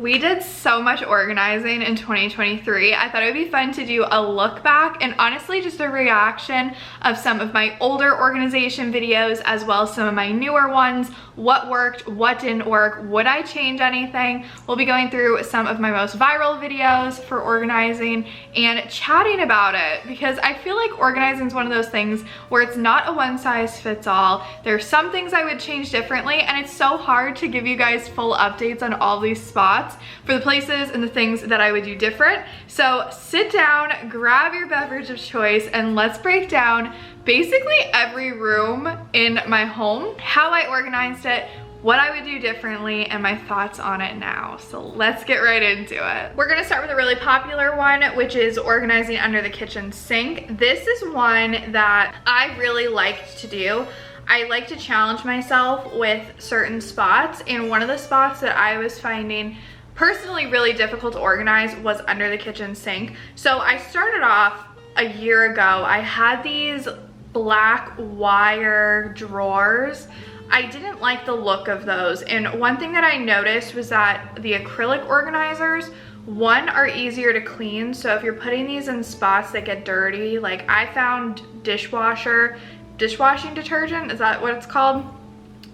We did so much organizing in 2023. I thought it would be fun to do a look back and honestly just a reaction of some of my older organization videos as well as some of my newer ones. What worked, what didn't work, would I change anything? We'll be going through some of my most viral videos for organizing and chatting about it because I feel like organizing is one of those things where it's not a one size fits all. There's some things I would change differently and it's so hard to give you guys full updates on all these spots for the places and the things that I would do different. So sit down, grab your beverage of choice, and let's break down basically every room in my home, how I organized it, what I would do differently, and my thoughts on it now. So let's get right into it. We're gonna start with a really popular one, which is organizing under the kitchen sink. This is one that I really liked to do. I like to challenge myself with certain spots, and one of the spots that I was finding personally really difficult to organize was under the kitchen sink. So I started off a year ago. I had these black wire drawers. I didn't like the look of those, and one thing that I noticed was that the acrylic organizers, one, are easier to clean. So if you're putting these in spots that get dirty, like I found dishwashing detergent, is that what it's called,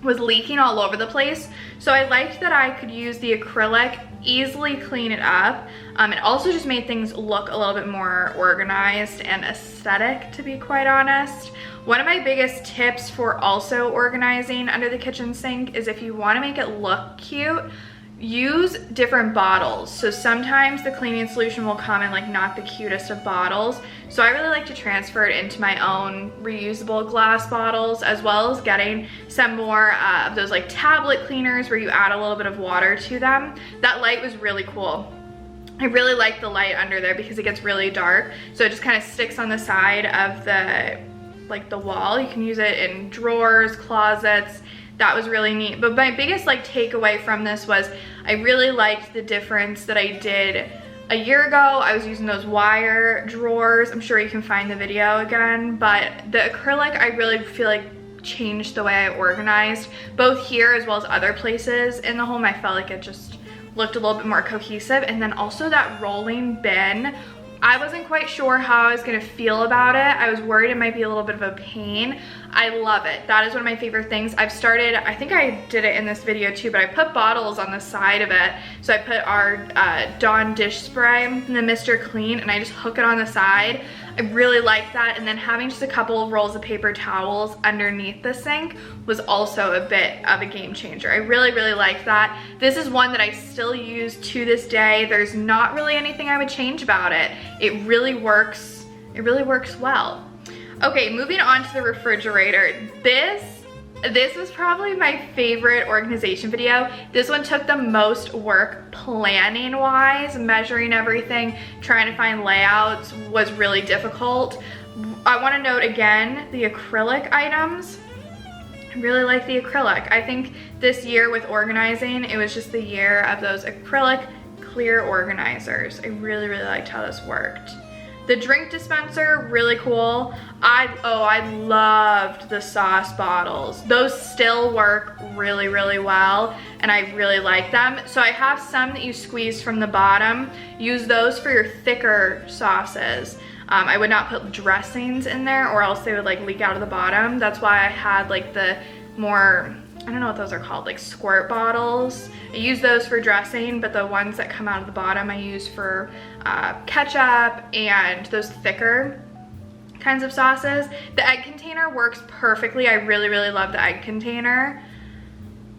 was leaking all over the place. So I liked that I could use the acrylic, easily clean it up. It also just made things look a little bit more organized and aesthetic, to be quite honest. One of my biggest tips for also organizing under the kitchen sink is if you want to make it look cute, use different bottles. So sometimes the cleaning solution will come in like not the cutest of bottles. So I really like to transfer it into my own reusable glass bottles, as well as getting some more of those like tablet cleaners where you add a little bit of water to them. That light was really cool. I really like the light under there because it gets really dark. So it just kind of sticks on the side of the wall. You can use it in drawers, closets. That was really neat. But my biggest takeaway from this was I really liked the difference that I did a year ago. I was using those wire drawers. I'm sure you can find the video again, but the acrylic I really feel like changed the way I organized, both here as well as other places in the home. I felt like it just looked a little bit more cohesive. And then also that rolling bin, I wasn't quite sure how I was gonna feel about it. I was worried it might be a little bit of a pain. I love it. That is one of my favorite things. I've started, I think I did it in this video too, but I put bottles on the side of it. So I put our Dawn dish spray and the Mr. Clean, and I just hook it on the side. I really like that. And then having just a couple of rolls of paper towels underneath the sink was also a bit of a game changer. I really, really like that. This is one that I still use to this day. There's not really anything I would change about it. It really works. It really works well. Okay, moving on to the refrigerator. This was probably my favorite organization video. This one took the most work planning wise, measuring everything, trying to find layouts was really difficult. I want to note again the acrylic items. I really like the acrylic. I think this year with organizing, it was just the year of those acrylic clear organizers. I really, really liked how this worked. The drink dispenser, really cool. I loved the sauce bottles. Those still work really, really well, and I really like them. So I have some that you squeeze from the bottom. Use those for your thicker sauces. I would not put dressings in there or else they would leak out of the bottom. That's why I had the more, I don't know what those are called, squirt bottles. I use those for dressing, but the ones that come out of the bottom I use for ketchup and those thicker kinds of sauces. The egg container works perfectly. I really, really love the egg container.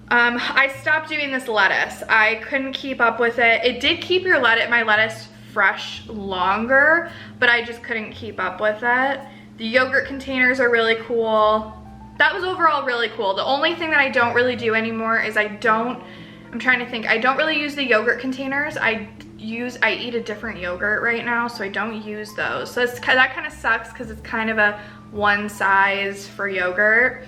I stopped doing this lettuce. I couldn't keep up with it. It did keep my lettuce fresh longer, but I just couldn't keep up with it. The yogurt containers are really cool. That was overall really cool. The only thing that I don't really do anymore is I'm trying to think, I don't really use the yogurt containers. I eat a different yogurt right now, so I don't use those. So that kind of sucks because it's kind of a one size for yogurt.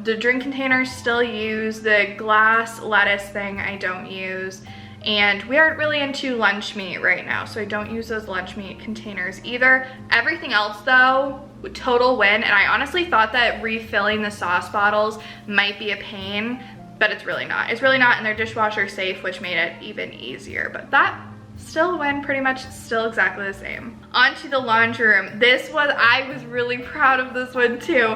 The drink containers still use. The glass lettuce thing I don't use. And we aren't really into lunch meat right now, so I don't use those lunch meat containers either. Everything else though, total win. And I honestly thought that refilling the sauce bottles might be a pain. but it's really not. It's really not, and they're dishwasher safe, which made it even easier. But that still went pretty much still exactly the same. On to the laundry room. I was really proud of this one too.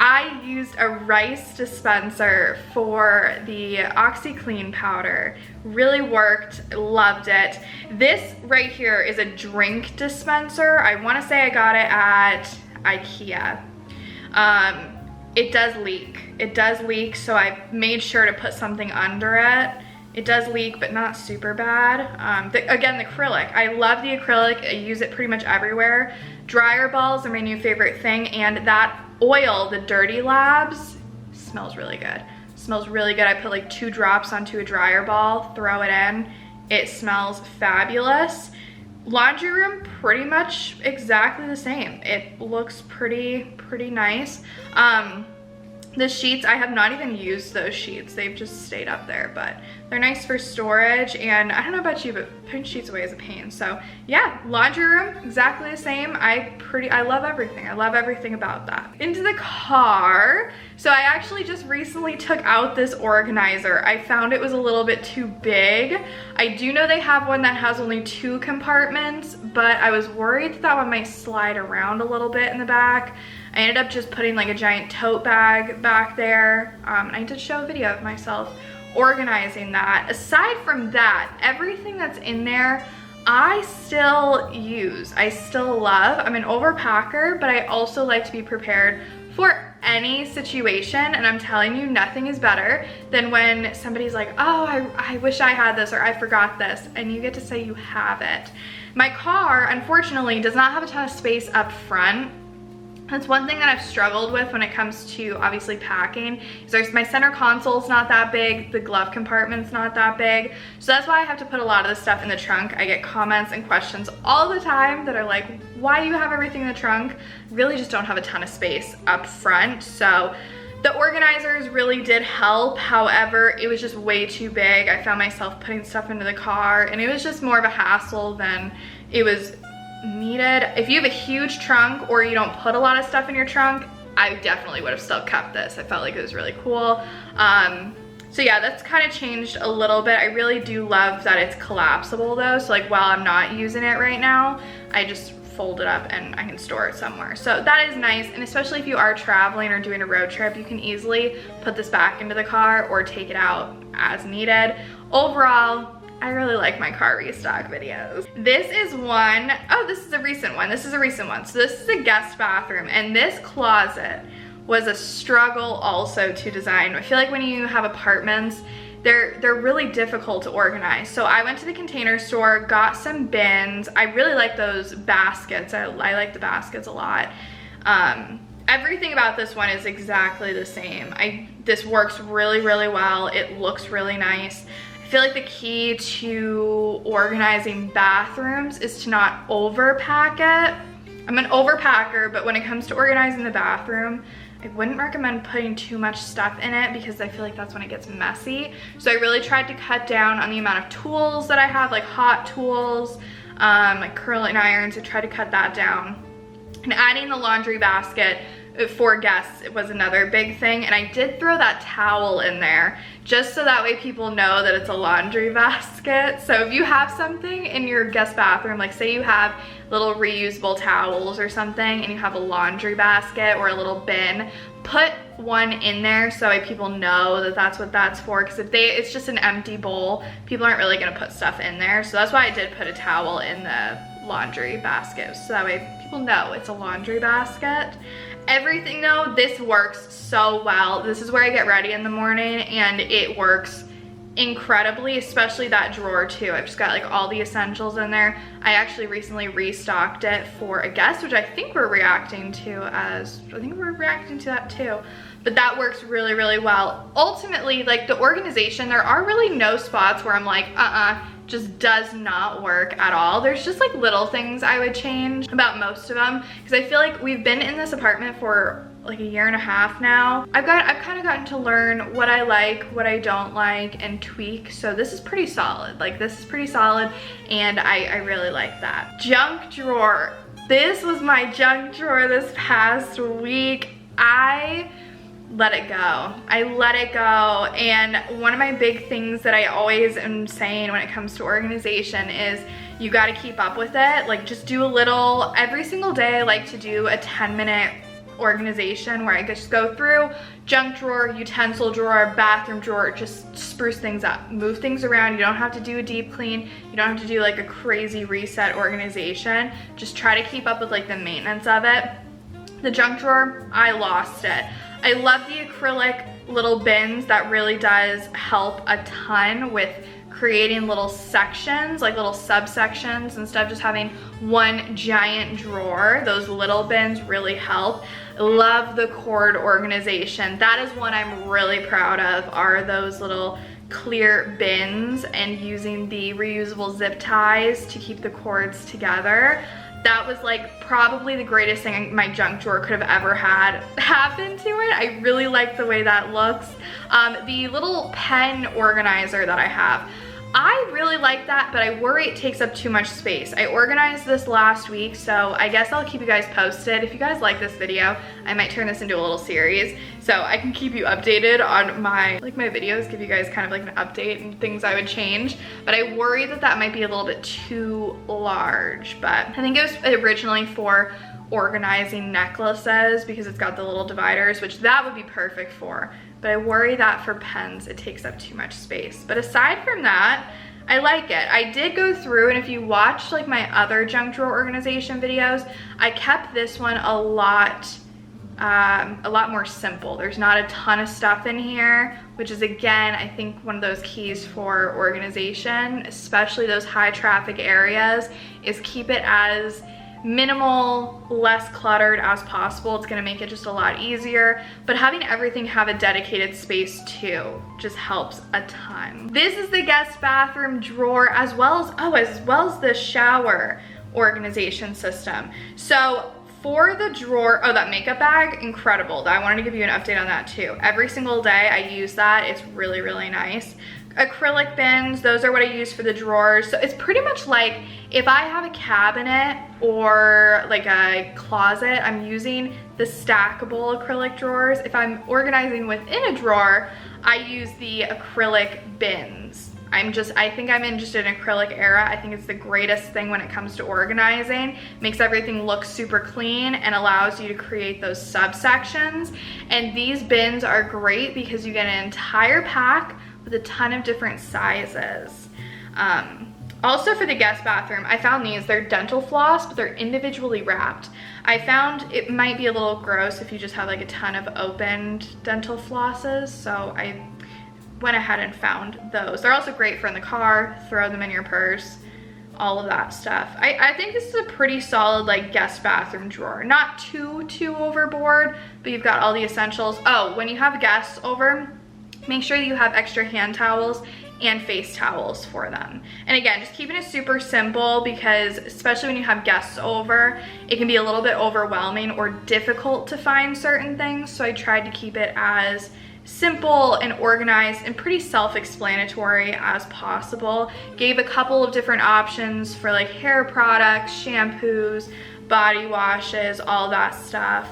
I used a rice dispenser for the OxiClean powder. Really worked, loved it. This right here is a drink dispenser. I wanna say I got it at IKEA. It does leak. It does leak, so I made sure to put something under it. It does leak, but not super bad. Again, the acrylic. I love the acrylic. I use it pretty much everywhere. Dryer balls are my new favorite thing, and that oil, the Dirty Labs, smells really good. Smells really good. I put like 2 drops onto a dryer ball, throw it in. It smells fabulous. Laundry room, pretty much exactly the same. It looks pretty nice. The sheets, I have not even used those sheets. They've just stayed up there, but they're nice for storage. And I don't know about you, but putting sheets away is a pain. So yeah, laundry room, exactly the same. I love everything. I love everything about that. Into the car. So I actually just recently took out this organizer. I found it was a little bit too big. I do know they have one that has only 2 compartments, but I was worried that one might slide around a little bit in the back. I ended up just putting like a giant tote bag back there. I did show a video of myself organizing that. Aside from that, everything that's in there, I still use. I still love. I'm an overpacker, but I also like to be prepared for any situation. And I'm telling you, nothing is better than when somebody's like, oh, I wish I had this, or I forgot this, and you get to say you have it. My car, unfortunately, does not have a ton of space up front. That's one thing that I've struggled with when it comes to obviously packing. Is my center console's not that big, the glove compartment's not that big. So that's why I have to put a lot of this stuff in the trunk. I get comments and questions all the time that are like, why do you have everything in the trunk? Really just don't have a ton of space up front. So the organizers really did help. However, it was just way too big. I found myself putting stuff into the car, and it was just more of a hassle than it was needed. If you have a huge trunk or you don't put a lot of stuff in your trunk, I definitely would have still kept this. I felt like it was really cool. So yeah, that's kind of changed a little bit. I really do love that it's collapsible though. So like while I'm not using it right now, I just fold it up and I can store it somewhere. So that is nice. And especially if you are traveling or doing a road trip, you can easily put this back into the car or take it out as needed. Overall, I really like my car restock videos. This is one, oh, this is a recent one. This is a recent one. So this is a guest bathroom, and this closet was a struggle also to design. I feel like when you have apartments, they're really difficult to organize. So I went to the Container Store, got some bins. I really like those baskets. I like the baskets a lot. Everything about this one is exactly the same. This works really well. It looks really nice. I feel like the key to organizing bathrooms is to not overpack it. I'm an overpacker, but when it comes to organizing the bathroom, I wouldn't recommend putting too much stuff in it because I feel like that's when it gets messy. So I really tried to cut down on the amount of tools that I have, like hot tools, like curling irons. I tried to cut that down. And adding the laundry basket for guests, it was another big thing. And I did throw that towel in there just so that way people know that it's a laundry basket. So if you have something in your guest bathroom, like say you have little reusable towels or something and you have a laundry basket or a little bin, put one in there so that people know that that's what that's for. Because if it's just an empty bowl, people aren't really gonna put stuff in there. So that's why I did put a towel in the laundry basket, so that way people know it's a laundry basket. Everything though, this works so well. This is where I get ready in the morning and it works incredibly, especially that drawer too. I've just got like all the essentials in there. I actually recently restocked it for a guest, which I think we're reacting to that too. But that works really well. Ultimately, like the organization, there are really no spots where I'm like, just does not work at all. There's just like little things I would change about most of them, because I feel like we've been in this apartment for like a year and a half now. I've kind of gotten to learn what I like, what I don't like, and tweak. So this is pretty solid. Like this is pretty solid, and I really like that. Junk drawer. This was my junk drawer this past week. I let it go. I let it go. And one of my big things that I always am saying when it comes to organization is you got to keep up with it. Like, just do a little every single day. I like to do a 10-minute organization where I just go through junk drawer, utensil drawer, bathroom drawer, just spruce things up, move things around. You don't have to do a deep clean. You don't have to do like a crazy reset organization. Just try to keep up with like the maintenance of it. The junk drawer, I lost it. I love the acrylic little bins. That really does help a ton with creating little sections, like little subsections, instead of just having one giant drawer. Those little bins really help. Love the cord organization. That is one I'm really proud of, are those little clear bins and using the reusable zip ties to keep the cords together. That was like probably the greatest thing my junk drawer could have ever had happen to it. I really like the way that looks. The little pen organizer that I have, I really like that, but I worry it takes up too much space. I organized this last week, so I guess I'll keep you guys posted. If you guys like this video, I might turn this into a little series, so I can keep you updated on my videos, give you guys kind of like an update and things I would change. But I worry that that might be a little bit too large, but I think it was originally for organizing necklaces because it's got the little dividers, which that would be perfect for. But I worry that for pens, it takes up too much space. But aside from that, I like it. I did go through, and if you watched like my other junk drawer organization videos, I kept this one a lot more simple. There's not a ton of stuff in here, which is, again, I think one of those keys for organization, especially those high traffic areas, is keep it as minimal, less cluttered as possible. It's gonna make it just a lot easier, but having everything have a dedicated space too just helps a ton. This is the guest bathroom drawer as well as the shower organization system. So for the drawer, oh, that makeup bag, incredible. I wanted to give you an update on that too. Every single day I use that. It's really, really nice. Acrylic bins, those are what I use for the drawers. So it's pretty much like if I have a cabinet or like a closet, I'm using the stackable acrylic drawers. If I'm organizing within a drawer, I use the acrylic bins. I think I'm in just an acrylic era. I think it's the greatest thing when it comes to organizing. Makes everything look super clean and allows you to create those subsections. And these bins are great because you get an entire pack with a ton of different sizes. Also for the guest bathroom, I found these. They're dental floss, but they're individually wrapped. I found it might be a little gross if you just have like a ton of opened dental flosses, so I went ahead and found those. They're also great for in the car, throw them in your purse, all of that stuff. I think this is a pretty solid like guest bathroom drawer. Not too overboard, but you've got all the essentials. Oh, when you have guests over, make sure that you have extra hand towels and face towels for them. And again, just keeping it super simple because especially when you have guests over, it can be a little bit overwhelming or difficult to find certain things. So I tried to keep it as simple and organized and pretty self-explanatory as possible. Gave a couple of different options for like hair products, shampoos, body washes, all that stuff.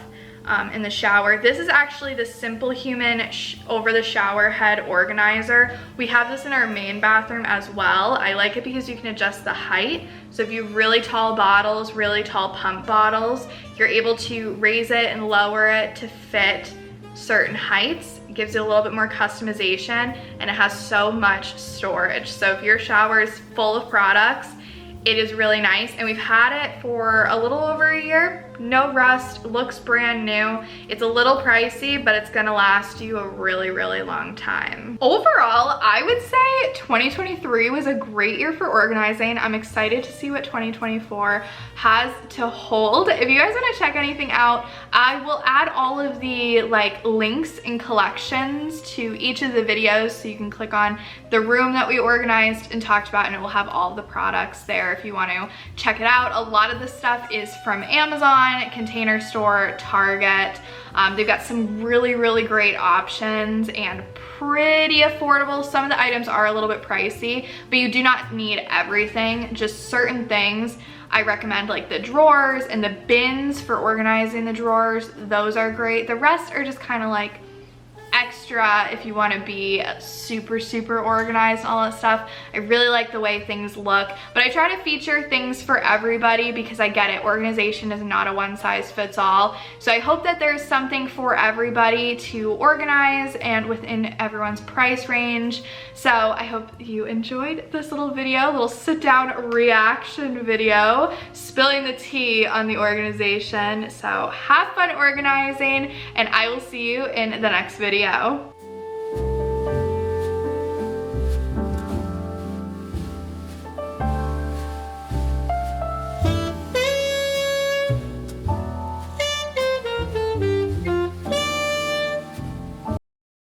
In the shower. This is actually the Simple Human over the shower head organizer. We have this in our main bathroom as well. I like it because you can adjust the height. So if you have really tall bottles, really tall pump bottles, you're able to raise it and lower it to fit certain heights. It gives you a little bit more customization and it has so much storage. So if your shower is full of products, it is really nice, and we've had it for a little over a year. No rust, looks brand new. It's a little pricey, but it's gonna last you a really, really long time. Overall, I would say 2023 was a great year for organizing. I'm excited to see what 2024 has to hold. If you guys wanna check anything out, I will add all of the links and collections to each of the videos so you can click on the room that we organized and talked about, and it will have all the products there if you want to check it out. A lot of the stuff is from Amazon, Container Store, Target. They've got some really, really great options and pretty affordable. Some of the items are a little bit pricey, but you do not need everything, just certain things. I recommend like the drawers and the bins for organizing the drawers. Those are great. The rest are just kind of like extra if you want to be super organized and all that stuff. I really like the way things look, but I try to feature things for everybody because I get it, organization is not a one size fits all. So I hope that there's something for everybody to organize and within everyone's price range. So I hope you enjoyed this little video, little sit down reaction video, spilling the tea on the organization. So have fun organizing, and I will see you in the next video.